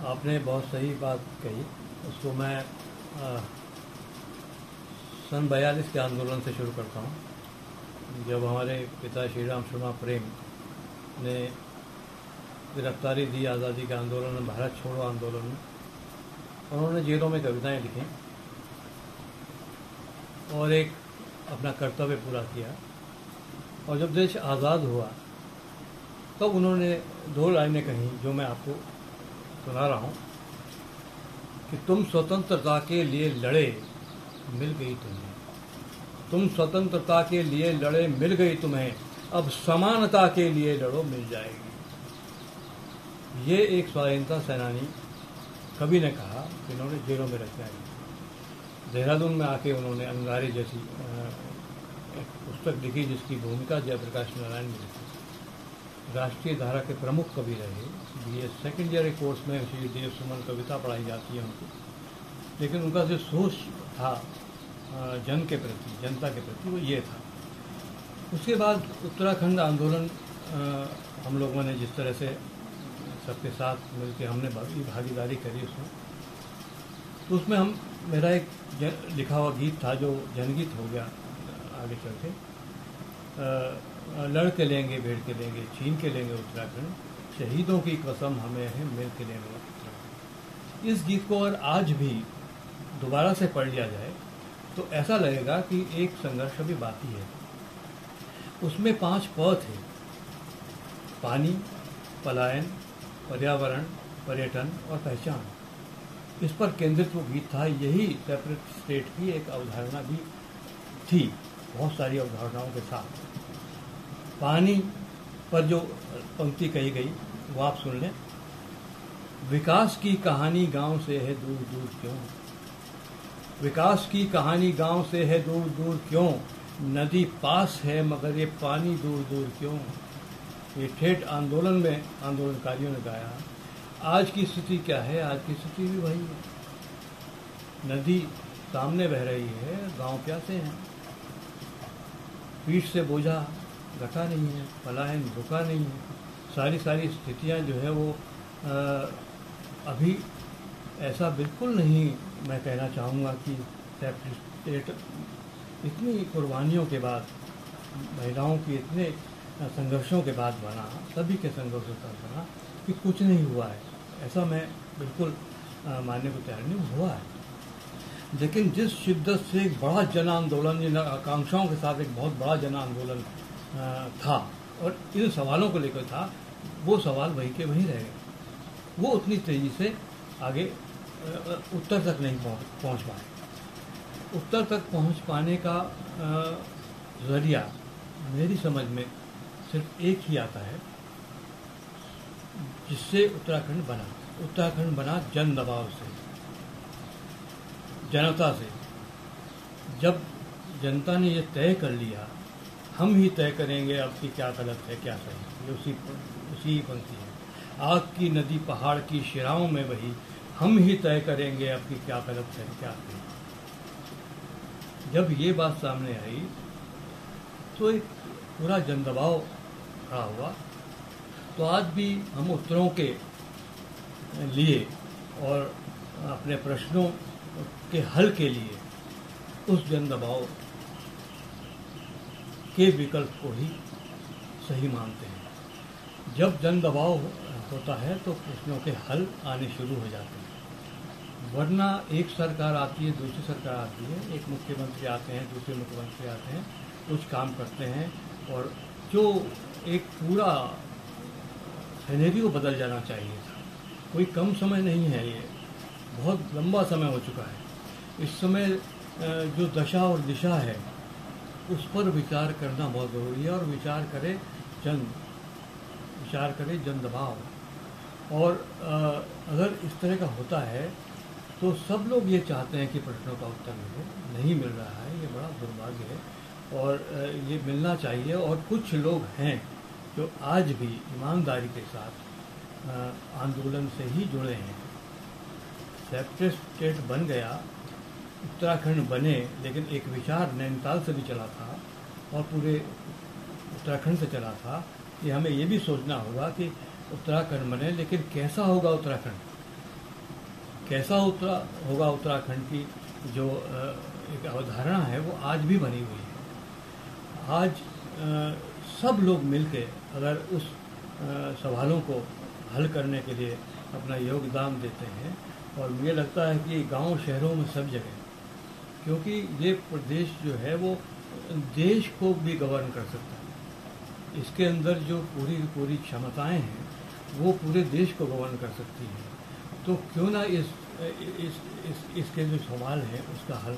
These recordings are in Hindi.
आपने बहुत सही बात कही। उसको मैं सन 42 के आंदोलन से शुरू करता हूँ, जब हमारे पिता श्री राम शर्मा प्रेम ने गिरफ्तारी दी आज़ादी के आंदोलन में, भारत छोड़ो आंदोलन में। उन्होंने जेलों में कविताएं लिखी और एक अपना कर्तव्य पूरा किया। और जब देश आज़ाद हुआ तब उन्होंने 2 लाइनें कहीं जो मैं आपको सुना रहा हूँ कि तुम स्वतंत्रता के लिए लड़े, मिल गई तुम्हें। तुम स्वतंत्रता के लिए लड़े, मिल गई तुम्हें। अब समानता के लिए लड़ो, मिल जाएगी। ये एक स्वाधीनता सेनानी कवि ने कहा, जिन्होंने जेलों में रखा है। देहरादून में आके उन्होंने अंगारे जैसी एक पुस्तक लिखी, जिसकी भूमिका जयप्रकाश नारायण ने लिखी। राष्ट्रीय धारा के प्रमुख कवि रहे। BA सेकेंड ईयर कोर्स में श्री देव सुमन कविता पढ़ाई जाती है उनको, लेकिन उनका जो सोच था जन के प्रति, जनता के प्रति, वो ये था। उसके बाद उत्तराखंड आंदोलन हम लोगों ने जिस तरह से सबके साथ मिलकर हमने भागीदारी करी उसमें, तो उसमें मेरा एक लिखा हुआ गीत था जो जनगीत हो गया आगे चल के। लड़ के लेंगे, भेड़ के लेंगे, छीन के लेंगे उत्तराखंड, शहीदों की कसम हमें है, मिल के लेंगे उत्तराखंड। इस गीत को अगर आज भी दोबारा से पढ़ लिया जाए तो ऐसा लगेगा कि एक संघर्ष अभी बाकी है। उसमें 5 प थे: पानी, पलायन, पर्यावरण, पर्यटन और पहचान। इस पर केंद्रित वो गीत था। यही सेपरेट स्टेट की एक अवधारणा भी थी, बहुत सारी अवधारणाओं के साथ। पानी पर जो पंक्ति कही गई वो आप सुन लें: विकास की कहानी गांव से है दूर दूर क्यों, विकास की कहानी गांव से है दूर दूर क्यों, नदी पास है मगर ये पानी दूर दूर क्यों। ये ठेठ आंदोलन में आंदोलनकारियों ने गाया। आज की स्थिति क्या है? आज की स्थिति भी वही है। नदी सामने बह रही है, गांव प्यासे हैं, पीठ से बोझा घटा नहीं है, पलायन रुका नहीं है। सारी स्थितियां जो है वो अभी ऐसा बिल्कुल नहीं मैं कहना चाहूँगा कि सेपरेट इतनी कुर्बानियों के बाद, महिलाओं की इतने संघर्षों के बाद बना, सभी के संघर्षों का बना, कि कुछ नहीं हुआ है, ऐसा मैं बिल्कुल मानने को तैयार नहीं हुआ है। लेकिन जिस शिद्दत से एक बड़ा जन आंदोलन, इन आकांक्षाओं के साथ एक बहुत बड़ा जन आंदोलन था और इन सवालों को लेकर था, वो सवाल वहीं के वहीं रह गए। वो उतनी तेजी से आगे उत्तर तक नहीं पहुंच पाए। उत्तर तक पहुंच पाने का जरिया मेरी समझ में सिर्फ एक ही आता है, जिससे उत्तराखंड बना। उत्तराखंड बना जन दबाव से, जनता से। जब जनता ने ये तय कर लिया, हम ही तय करेंगे अब कि क्या गलत है क्या सही, ये उसी पंक्ति है। आग की नदी पहाड़ की शिराओं में बही, हम ही तय करेंगे अब कि क्या गलत है क्या सही। जब ये बात सामने आई तो एक पूरा जन दबाव खड़ा हुआ। तो आज भी हम उत्तरों के लिए और अपने प्रश्नों के हल के लिए उस जन दबाव के विकल्प को ही सही मानते हैं। जब जन दबाव होता है तो प्रश्नों के हल आने शुरू हो जाते हैं। वरना एक सरकार आती है, दूसरी सरकार आती है, एक मुख्यमंत्री आते हैं, दूसरे मुख्यमंत्री आते हैं, कुछ काम करते हैं और जो एक पूरा सिनेरियो बदल जाना चाहिए था। कोई कम समय नहीं है, ये बहुत लंबा समय हो चुका है। इस समय जो दशा और दिशा है उस पर विचार करना बहुत ज़रूरी है। और विचार करे जन दबाव। और अगर इस तरह का होता है तो सब लोग ये चाहते हैं कि प्रश्नों का उत्तर मिले, नहीं मिल रहा है, ये बड़ा दुर्भाग्य है और ये मिलना चाहिए। और कुछ लोग हैं जो आज भी ईमानदारी के साथ आंदोलन से ही जुड़े हैं। सेपरेट स्टेट बन गया, उत्तराखंड बने, लेकिन एक विचार नैनीताल से भी चला था और पूरे उत्तराखंड से चला था कि हमें ये भी सोचना होगा कि उत्तराखंड बने, लेकिन कैसा होगा उत्तराखंड। कैसा उतरा होगा उत्तराखंड की जो एक अवधारणा है वो आज भी बनी हुई है। आज सब लोग मिलके अगर उस सवालों को हल करने के लिए अपना योगदान देते हैं, और मुझे लगता है कि गांव शहरों में सब जगह, क्योंकि ये प्रदेश जो है वो देश को भी गवर्न कर सकता है। इसके अंदर जो पूरी पूरी क्षमताएं हैं वो पूरे देश को गवर्न कर सकती है। तो क्यों ना इसके जो सवाल हैं उसका हल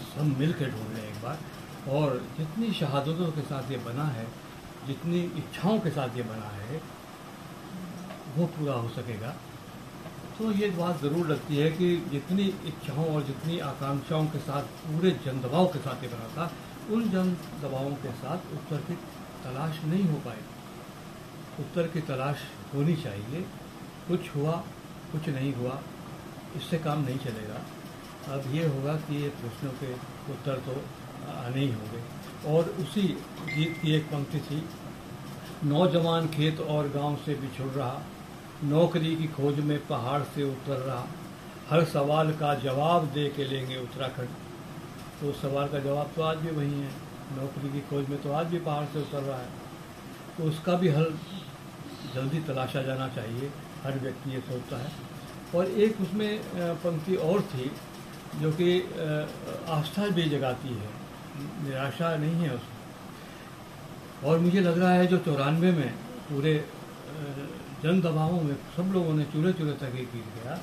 सब मिल कर ढूंढ लें एक बार। और जितनी शहादतों के साथ ये बना है, जितनी इच्छाओं के साथ ये बना है, वो पूरा हो सकेगा। तो ये बात ज़रूर लगती है कि जितनी इच्छाओं और जितनी आकांक्षाओं के साथ पूरे जन दबाव के साथ ये बना था, उन जन दबावों के साथ उत्तर की तलाश नहीं हो पाई। उत्तर की तलाश होनी चाहिए। कुछ हुआ, कुछ नहीं हुआ, इससे काम नहीं चलेगा। अब ये होगा कि ये प्रश्नों के उत्तर तो आने ही होंगे। और उसी गीत की एक पंक्ति थी, नौजवान खेत और गांव से बिछुड़ रहा, नौकरी की खोज में पहाड़ से उतर रहा, हर सवाल का जवाब दे के लेंगे उत्तराखंड। तो उस सवाल का जवाब तो आज भी वही है, नौकरी की खोज में तो आज भी पहाड़ से उतर रहा है। तो उसका भी हल जल्दी तलाशा जाना चाहिए, हर व्यक्ति ये सोचता है। और एक उसमें पंक्ति और थी जो कि आस्था भी जगाती है, निराशा नहीं है उसमें। और मुझे लग रहा है जो 94 में पूरे जन दबावों में सब लोगों ने चूल्हे चूल्हे तक एक गिर गया,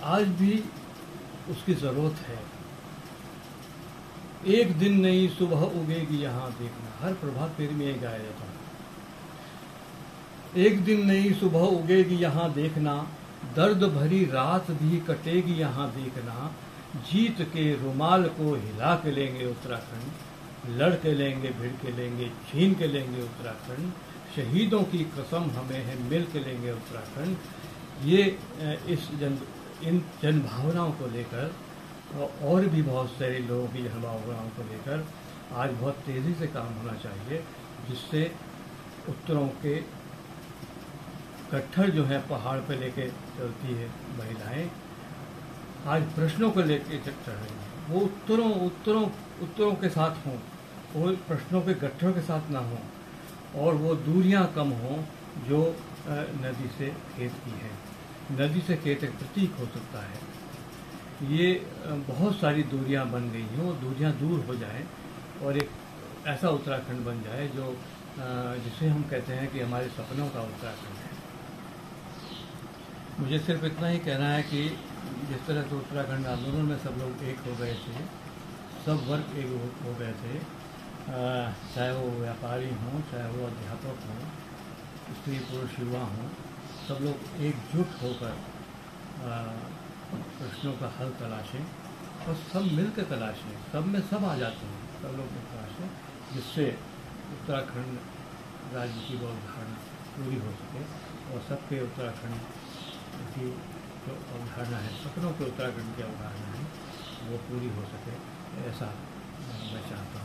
आज भी उसकी ज़रूरत है। एक दिन नई सुबह उगेगी यहाँ देखना, हर प्रभात फेरी में ये गाया जाता है। एक दिन नई सुबह उगेगी यहाँ देखना, दर्द भरी रात भी कटेगी यहाँ देखना, जीत के रुमाल को हिला के लेंगे उत्तराखंड, लड़ के लेंगे, भिड़ के लेंगे, छीन के लेंगे उत्तराखंड, शहीदों की कसम हमें है मिल के लेंगे उत्तराखंड। ये इन जन भावनाओं को लेकर और भी बहुत सारे लोगों की जन भावनाओं को लेकर आज बहुत तेज़ी से काम होना चाहिए, जिससे उत्तरों के गट्ठर जो है पहाड़ पे लेके चलती है महिलाएं, आज प्रश्नों को लेके चल रही हैं, वो उत्तरों के साथ हों, वो प्रश्नों के गट्ठर के साथ ना हों, और वो दूरियां कम हों जो नदी से खेत की है। नदी से खेत एक प्रतीक हो सकता है। ये बहुत सारी दूरियां बन गई हैं, वो दूरियां दूर हो जाएं और एक ऐसा उत्तराखंड बन जाए जो जिसे हम कहते हैं कि हमारे सपनों का उत्तराखंड है। मुझे सिर्फ इतना ही कहना है कि जिस तरह से उत्तराखंड आंदोलन में सब लोग एक हो गए थे, सब वर्ग एक हो गए थे, चाहे वो व्यापारी हों, चाहे वो अध्यापक हों, स्त्री पुरुष युवा हों, सब लोग एकजुट होकर प्रश्नों का हल तलाशें और सब मिलकर तलाशें। सब में सब आ जाते हैं, सब लोग तलाशें, जिससे उत्तराखंड राज्य की वो अवधारणा पूरी हो सके और सबके उत्तराखंड की जो अवधारणा है, सपनों के उत्तराखंड की अवधारणा है, वो पूरी हो सके, ऐसा मैं चाहता हूँ।